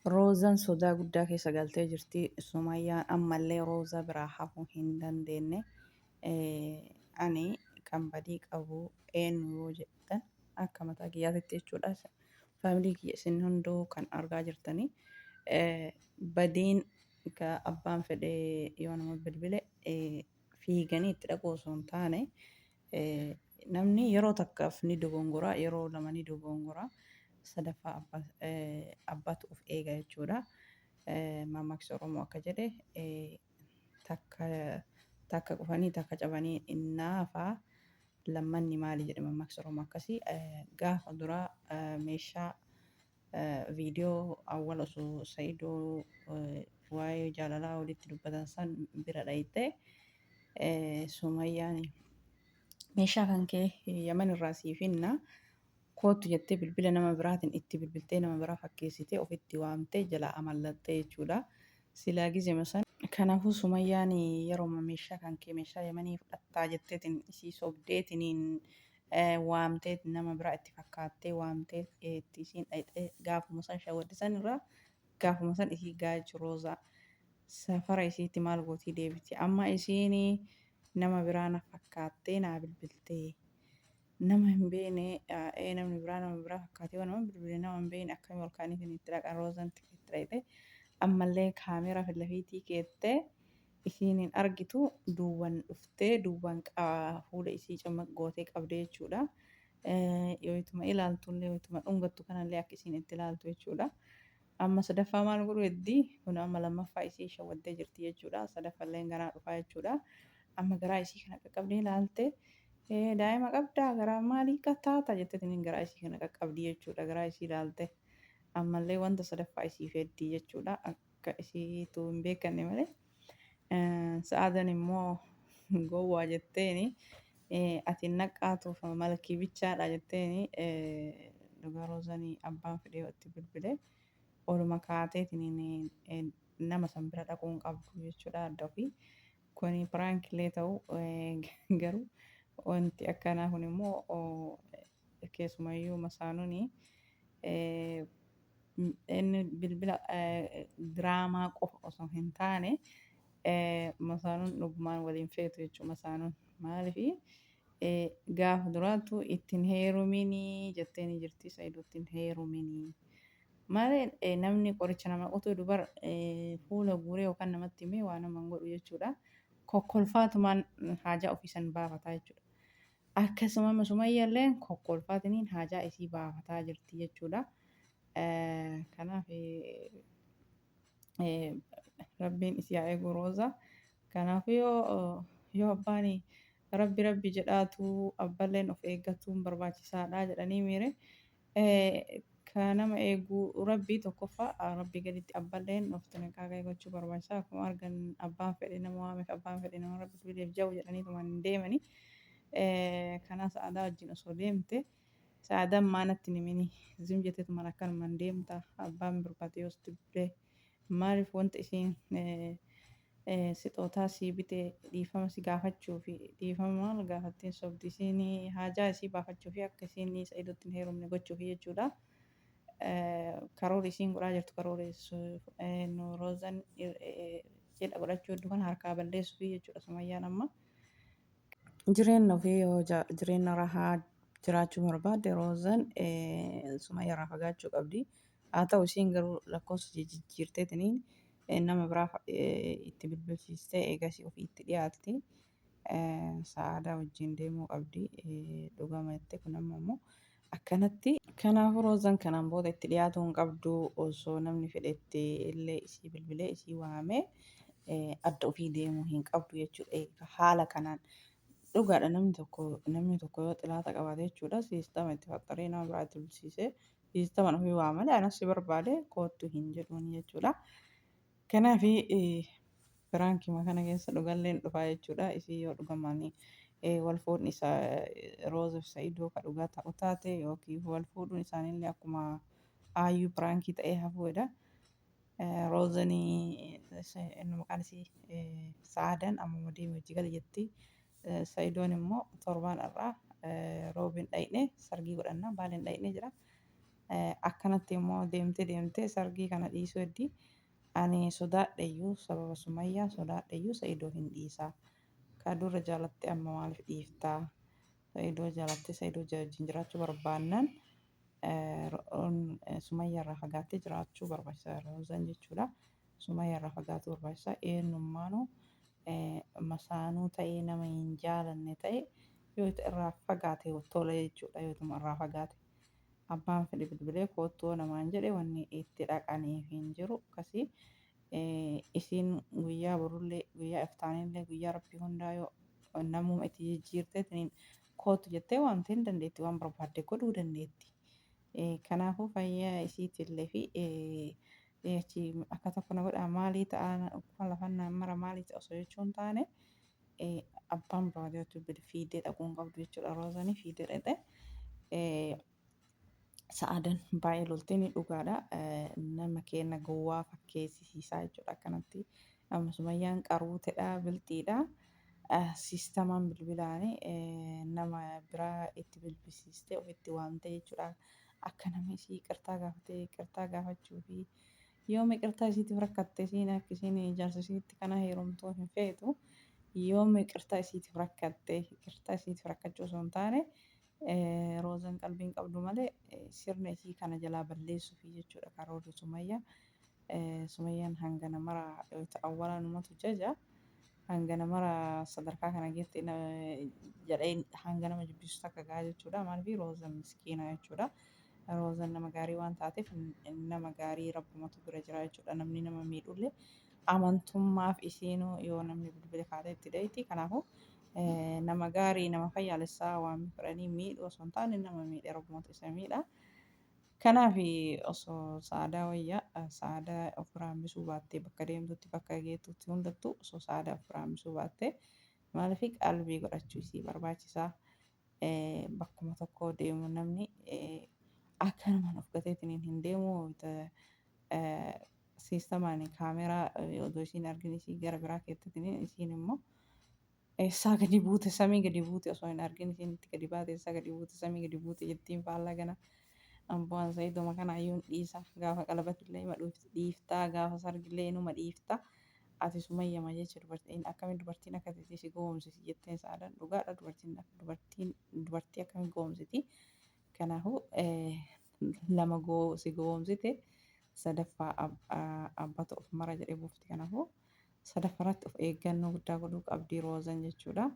Roozaan sodaa guddaa keessa galtee jirti. Sumayyaan ammallee Roozaa biraa hafuu hin dandeenye. Ani kan badii qabu eenyu yoo jettan akka mataa kiyyaatitti jechuudha. Faamilii kiyya isin hunduu kan argaa jirtanii. Badiin abbaan fedhee yoo nama bilbile fiiganii itti dhaquu osoo hin taane namni yeroo takkaaf ni dogongora, yeroo lama ni dogongora. Sadaffaa abbaatu of eega jechuudha. Mammaaksa Oromoo akka jedhe takka qufanii takka cabanii innaafaa lammanni maali jedhe mammaaksa Oromoo akkasii. Gaafa duraa meeshaa viidiyoo awwal osoo Saayidoo waa'ee jaalalaa walitti dubbatan san bira dhayite Sumayyaan meeshaa kan kee Yaman irraa siif finna kootu jettee bilbila nama biraatiin itti bilbiltee nama biraa fakkeessitee ofitti waamtee jalaa amallattee jechuudha. Silaa gizema san kanaafuu Sumayyaan yeroo meeshaa kan kee meeshaa Yamanii fudhattaa jetteetiin isii sobdeetiniin waamtee nama biraa itti fakkaattee waamtee itti isiin dhayxee gaafuma san shawwaddisan irraa gaafuma san isii gaachuu Roozaa safara isiitti maal gootii deebiti. Amma isiin nama biraa na fakkaattee naa bilbiltee. Nama hin beekne namni biraa nama biraa fakkaatee waan nama bilbilee nama hin beekne akkamii ol kaaniitiin itti dhaqan Roozaan itti dhaqxe ammallee kaameeraa filafiitii keettee isiin hin argitu duuban dhuftee duuban fuula isii gootee qabdee jechuudha. Yoo ituma ilaaltullee yoo ituma dhungattu kanallee akka isiin itti ilaaltu jechuudha. Amma sadaffaa maal godhu heddii kun amma lammaffaa isii shawwaddee jirti jechuudha. Sadaffaallee garaa dhufaa jechuudha. Amma garaa isii kana qaqqabdee ilaalte. Daa'ima qabdaa garaa maalii taata jetteetiin garaa isii kana qaqqabdii jechuudha. Garaa isii ilaalte ammallee wanta sadaffaa isii feddii jechuudha. Akka isiitu hin beekanne malee. Sa'aadan immoo gowwaa jetteeni ati naqqaatuuf malkii bichaadha jetteeni dhugaa Roozanii abbaan fedhee itti bilbilee oluma kaateetiin nama san bira dhaquu hin qabdu jechuudha adda ofii. Kuni piraankiillee ta'u garuu wanti akkanaa kun immoo keessumayyuu masaanuuni inni bilbila diraamaa qofa osoo hin taane masaanuun dhugumaan waliin feetu jechuudha. Masaanuun maaliif gaafa duraatu ittiin heeruminii jetteeni jirti Saayidoo ittiin heeruminii. Malee namni qoricha nama qotu dubar fuula guuree yookaan namatti himee waa nama hin godhu jechuudha. Kokkolfaatumaan haajaa ofiisan baafataa jechuudha. Akkasuma Sumayyaallee kokkolfaatiniin haajaa isii baafataa jirti jechuudha. Kanaaf rabbiin isii haa eegu Roozaa. Kanaaf yoo abbaan rabbi jedhaatu abballeen of eeggatuun barbaachisaadha jedhanii miire. Kan nama eegu rabbii tokkoffaa rabbii gaditti abballeen of xinqaaqa eeggachuu barbaachisaa. Akkuma argan abbaan fedhe nama waameef abbaan fedhe nama rabbi bilbileef jahu jedhanii tuman hin deemanii. Kanaa Sa'aadaa wajjin osoo deemte Sa'aadaan maanatti nimini zim jetteetu mana akkanumaan deemta abbaan barbaade yoos dubbilee maaliif wanta isiin sixootaa sii bitee dhiifama si gaafachuu fi dhiifama maal gaafattiin sobdi isiin haajaa isii baafachuu fi akka isiin Saayidootti hin heerumne gochuu fi jechuudha. Karoora isiin godhaa jirtu karoora Roozaan jedha godhachuu hedduu kan harkaa balleessuu fi jechuudha. Sumayyaan amma jireenya ofii yoo jireenya rahaa jiraachuu barbaadde Roozaan Sumayyaa irraa fagaachuu qabdi. Haa ta'u isiin garuu lakkoofsa jijjiirteetiniin nama biraa itti bilbilchiistee eegasii ofii itti dhiyaatti. Sa'aadaa wajjin deemuu qabdi. Dhugama jettee kun amma immoo akkanatti. Kanaafuu Roozaan kanaan booda itti dhiyaatu hin qabdu osoo namni fedhetti illee isii bilbilee isii waamee adda ofii deemuu hin qabdu jechuudha. Haala kanaan dhugaadha namni tokko yoo xilaata qabaate jechuudha. Siistama itti faxxaree nama biraa itti bilbilchiisee siistama ofii waamale anas si barbaade koottu hin jedhuun jechuudha. Kanaaf firaankima kana keessa dhugalleen dhufaa jechuudha. Isii yoo dhugamaan wal fuudhni isaa Roozaa fi Saayidoo ka dhugaa ta'u taate yookiin wal fuudhuun isaaniillee akkuma aayyuu firaankii ta'ee hafuudha. Roozanii maqaan isii Sa'aadaan amma deemee hojii gal jetti. Saayidoon immoo torbaan irraa roobiin dhayne sargii godhannaa baaliin dhayne jira. akkanatti immoo deemtee sargii kana dhiisuu eddi ani sodaadheyyuu sababa Sumayyaa sodaadheyyuu Sa'idoo hin dhiisaa. Kaadurra jaalatte amma maaliif dhiiftaa? Sa'idoo jaalatte Sa'idoo wajjin jiraachuu barbaannaan Sumayyaa irraa fagaattee jiraachuu barbaachisa Roozan jechuudha. Sumayyaa irraa fagaachuu barbaachisa. Eenyummaanuu masaanuu ta'ee nama hin jaalanne ta'e yoo irraa fagaate tola jechuudha. Yoo irraa fagaate abbaan fedhe bilbilee koottoo namaan jedhe wanni itti dhaqaniif hin jiru akkasii. Isiin guyyaa borullee guyyaa iftaanillee guyyaa rabbii hundaa yoo namuma itti jijjiirteetiin kootu jettee waamtee hin dandeetti waan barbaadde godhuu dandeetti. Kanaafuu fayyaa isiitillee fi achi akka tokko na godhaa maalii ta'a uffan lafannaan mara maalii ta'a osoo jechuun taane abbaan barbaade jechuudha fiidee dhaquun qabdu jechuudha Roozanii fiidee dhaqxe. Sa'aadan baay'ee loltee ni dhugaadha. Nama keenya gowwaa fakkeessisiisaa jechuudha akkanatti. Amma Sumayyaan qaruuteedha bilxiidha. Siistamaan bilbilaanii nama biraa itti bilbisiistee ofitti waamtee jechuudha. Akka nama isii qirtaa gaafatee qirtaa gaafachuu fi yooma qirtaa isiitiif rakkatte isiin akka isiin ijaarsa isiitti kana heerumtuu hin feetu. Yooma qirtaa isiitiif rakkatte qirtaa isiitiif rakkachuu osoo hin taane Roozan qalbiin qabdu malee sirna isii kana jalaa balleessuufi jechuudha karoorri Sumayyaa. Sumayyaan hangana mara awwaalaa numatu jaja. Hangana mara sadarkaa kana geette jedhee hanga nama jibbisu takka gahaa jechuudha. Maaliif Roozan miskiina jechuudha. Roozan nama gaarii waan taateef nama gaarii rabbumatu bira jira jechuudha. Namni nama miidhullee amantummaaf isiinuu yoo namni bilbila kaatee itti dhayti. Kanaafuu nama gaarii nama fayyaalessaa waan fedhanii miidhu osoo hin taane nama miidhe rabbumatu isa miidha. Kanaaf osoo saadaa wayyaa saadaa ofirraa hambisuu baattee bakka deemtutti bakka geettutti hundattuu osoo saadaa ofirraa hambisuu baattee maaliif qalbii godhachuu isii barbaachisaa. Bakkuma tokko deemu namni akka namaan of gateetiin hin deemu siistamaan kaameeraa odoo isiin argin isii gara biraa keettatiin isiin immoo eessaa gadi buute samii gadi buute osoo hin argin isiin itti gadi baate eessaa gadi buute samii gadi buute jettiin faallaa gana. Amboon Sa'iduma kanaayyuu dhiisa gaafa qalabatillee ima dhiiftaa gaafa sargillee inuma dhiifta. Ati Sumayyama jecha dubartiin akkamiin dubartiin akka ta'e si goomsiti jetteen Sa'aadan dhugaadha dubartii akkamiin goomsiti. Kanaafuu lama si goomsite sadaffaa abbatu of mara jedhee buufti. Kanaafuu sadaffaratti of eeggannoo guddaa godhuu qabdi Roozan jechuudha.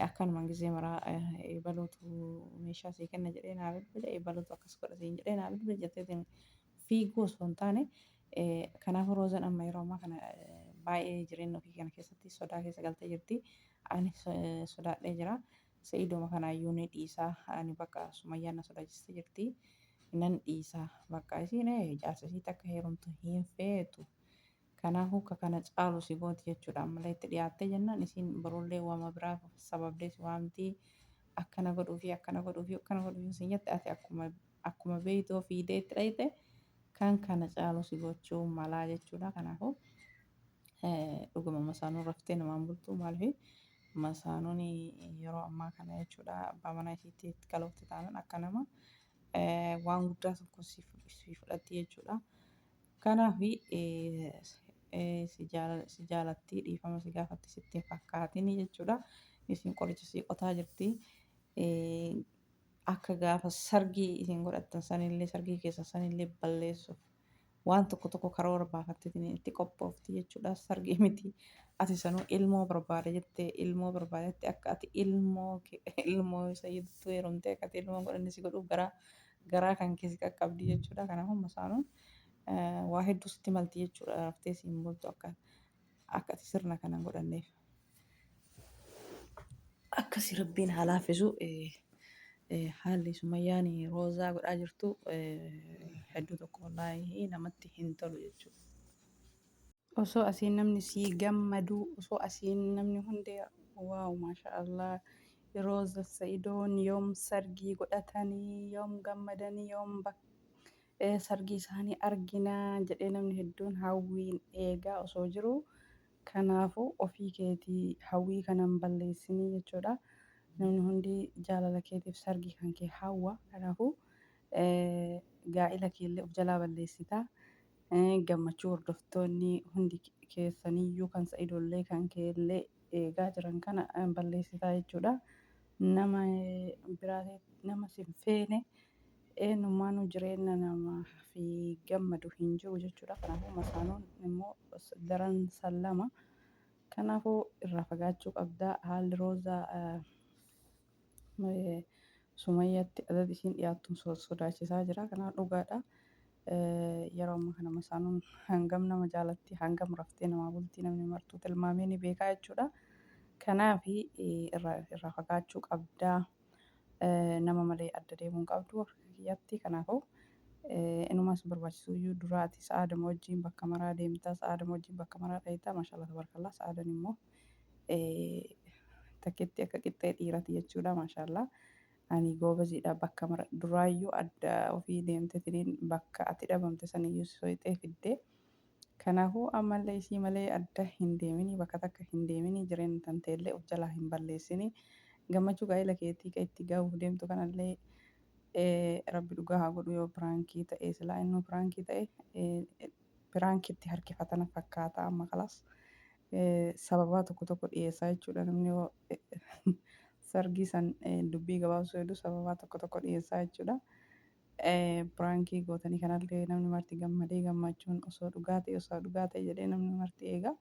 Akkanumaan gisee maraa eebaluutu meeshaa sii kenna jedhee naa bilbile eebaluutu akkas godha siin jedhee naa bilbile jetteetiin fiiguu osoo hin taane kanaafuu Roozan amma yeroo ammaa kana baay'ee jireenya ofii kana keessatti sodaa keessa galtee jirti. Ani sodaadhee jira. Sa'iduma kanaayyuu ni dhiisaa ani bakka Sumayyaan na sodaachistee jirti. Nan dhiisaa bakka isiin jaarsa isiitti akka heerumtu hin feetu. Kanaafuu akka kana caalu si gooti jechuudha. Ammallee itti dhiyaattee jennaan isiin barullee waama biraa sababdee si waamtii akkana godhuu fi akkana godhuu fi akkana godhuu fi siin jette ati akkuma beeytoo fiidee itti dhayite kan kana caalu si gochuu malaa jechuudha. Kanaafuu dhuguma masaanuun raftee namaan bultu maaliif masaanuun yeroo ammaa kana jechuudha abbaa manaa isiitti galootti taanan akka nama waan guddaa tokko si fudhatti jechuudha. Kanaaf si jaalattii dhiifama si gaafatti sitti fakkaatiin jechuudha. Isin qoricha si qotaa jirti. Akka gaafa sargii isin godhattan sanillee sargii keessa sanillee balleessuuf waan tokko karoora baafatteetiin itti qophoofti jechuudha. Sargii miti ati sanuu ilmoo barbaada jettee ilmoo barbaadatti akka ati ilmoo Sa'iidtuu heerumtee akka ati ilmoo godhanne si godhuuf garaa kan keessi qaqqabdi jechuudha. Kanaafuu masaanuun waa hedduu sitti malti jechuudha. Raftee siin bultu akka ati sirna kana godhanneef. Akkasi rabbiin haa laaffisu. Haalli Sumayyaan Roozaa godhaa jirtu hedduu tokko wallaahi namatti hin tolu jechuudha. Osoo asiin namni sii gammadu osoo asiin namni hundee waaw maashaallah Rooza Sa'idoon yoom sargii godhatanii yoom gammadanii yoom sargii isaanii arginaa jedhee namni hedduun hawwiin eegaa osoo jiru. Kanaafuu ofii keetii hawwii kanan balleessinii jechuudha. Namni hundi jaalala keetiif sargii kan kee hawwa. Kanaafuu gaa'ila keellee of jalaa balleessitaa. Gammachuu hordoftoonni hundi keessaniyyuu kan Sa'idollee kan keellee eegaa jiran kana balleessitaa jechuudha. Nama biraatiif nama sin feene eenyummaanuu jireenya namaa fi gammadu hin jiru jechuudha. Kanaafuu masaanuun immoo daran sallama. Kanaafuu irraa fagaachuu qabdaa. Haalli roozaa Sumayyaatti adada isiin dhiyaattuun sodaachisaa jira. Kanaaf dhugaadha. Yeroo ammaa kana masaanuun hangam nama jaalatti hangam raftee namaa bultii namni martuu tilmaamee ni beekaa jechuudha. Kanaaf irraa fagaachuu qabdaa. Nama malee adda deemuu hin qabdu kiyyatti. Kanaafuu inumas barbaachisuyyuu duraati sa'aadama wajjin bakka maraa deemtaa sa'aadama wajjin bakka maraa dhayitaa maashaallah tabarkallaa sa'aadan immoo takkeetti akka qixxee dhiirati jechuudha maashaallah. Ani goobaziidha bakka mara duraayyuu adda ofii deemtetiniin bakka ati dhabamte saniyyuu soixee fiddee. Kanaafuu ammallee isii malee adda hin deemini bakka takka hin deemini jireenya tanteellee of jalaa hin balleessini. Gammachuu gaa'ela keetii kan itti gahuuf deemtu kanallee rabbi dhugaa haa godhu yoo piraankii ta'e silaa inni piraankii ta'e piraankiitti harkifatan fakkaata amma kalas sababaa tokko tokko dhiyeessaa jechuudha namni yoo sargii san dubbii gabaabsuu heddu sababaa tokko tokko dhiyeessaa jechuudha. Piraankii gootanii kanallee namni marti gammadee gammachuun osoo dhugaa ta'e jedhee namni marti eega.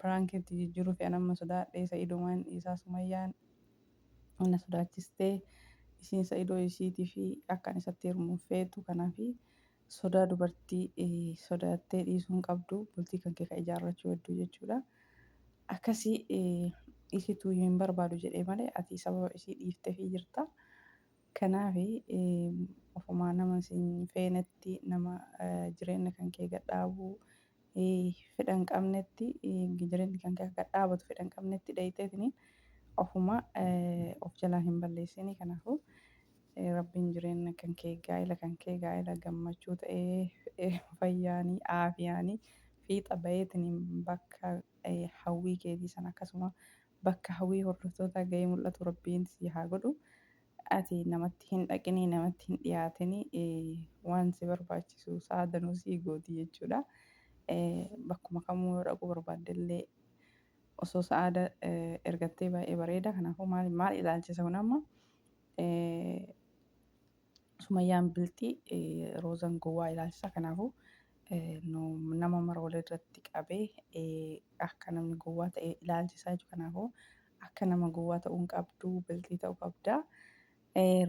Piraankiitti jijjiiruu fe'an amma sodaadhee Sa'idumaan isaa Sumayyaan na sodaachistee isiin Sa'idoo isiitii fi akkaan isatti hirmuuf feetu kanaafi sodaa dubartii sodaattee dhiisuu hin qabdu bultii kan kee ijaarrachuu hedduu jechuudha. Akkasii isituu hin barbaadu jedhee malee ati sababa isii dhiiftee fi jirta. Kanaaf ofumaa nama sin feenetti nama jireenya kan kee gadhaabuu fedhan qabnetti jireenyi kan kee gadhaabatu fedhan qabnetti dhayiteetiniin ofuma of jalaa hin balleessini. Kanaafuu rabbiin jireenya kan kee gaa'ela gammachuu ta'ee fayyaanii aafiyaanii fiixa baheetiniin bakka hawwii keetii sana akkasuma bakka hawwii hordoftoota gahee mul'atu rabbiin si haa godhu. Ati namatti hin dhaqinii namatti hin dhiyaatinii waan si barbaachisu sa'aadanuu sii gooti jechuudha. Bakkuma kamuu yoo dhaquu barbaaddellee osoo sa'aada ergattee baay'ee bareeda. Kanaafuu maal ilaalchisa kun amma Sumayyaan biltii roozan gowwaa ilaalchisa. Kanaafuu nama mara walirratti qabee akka namni gowwaa ta'e ilaalchisaa jechuudha. Kanaafuu akka nama gowwaa ta'uu hin qabdu biltii ta'uu qabda.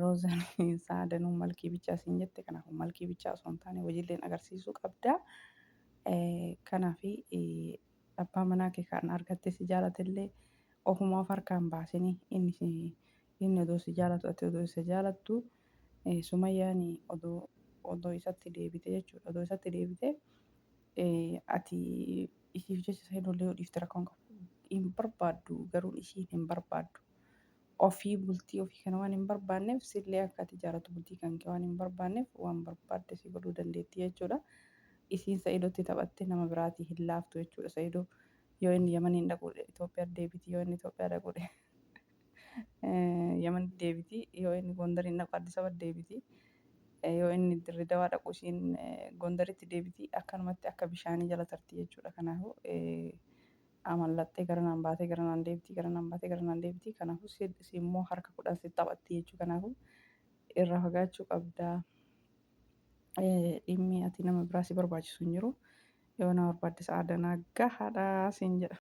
Roozan sa'aadanuu malkii bichaa siin jette kanaafuu malkii bichaa osoo hin taane hojiileen agarsiisuu qabda. Kanaaf abbaa manaa kee kan argatte si jaalatellee ofumaaf harkaan baasanii inni odoo si jaalatu ati odoo isa jaalattu Sumayyaan odoo isatti deebite jechuudha. Odoo isatti deebite ati isiif jecha Sa'idollee yoo dhiifte rakkoo hin barbaaddu garuu ishiin hin barbaaddu. Ofii bultii ofii kana waan hin barbaanneef sillee akka ati jaalatu bultii kan kee waan hin barbaanneef waan barbaadde si godhuu dandeetti jechuudha. Isiin Sa'idotti taphattee nama biraatii hin laaftu jechuudha. Sa'idoo yoo inni Yamaniin dhaquudhe Itoophiyaa deebiti yoo inni Itoophiyaa dhaquudhe Yaman deebiti yoo inni Gondariin dhaqu Addis Ababa deebiti yoo inni Dirree Dawaa dhaqu isiin Gondaritti deebiti akkanumatti akka bishaanii jala tarti jechuudha. Kanaafuu amallattee garanaan baatee garanaan deebiti garanaan baatee garanaan deebiti. Kanaafuu si immoo harka kudhan si taphatti jechuudha. Kanaafuu irraa fagaachuu qabdaa. Dhimmi ati nama biraa si barbaachisu hin jiru. Yoo nama barbaadde sa'aadanaa gahaadhaa siin jedha.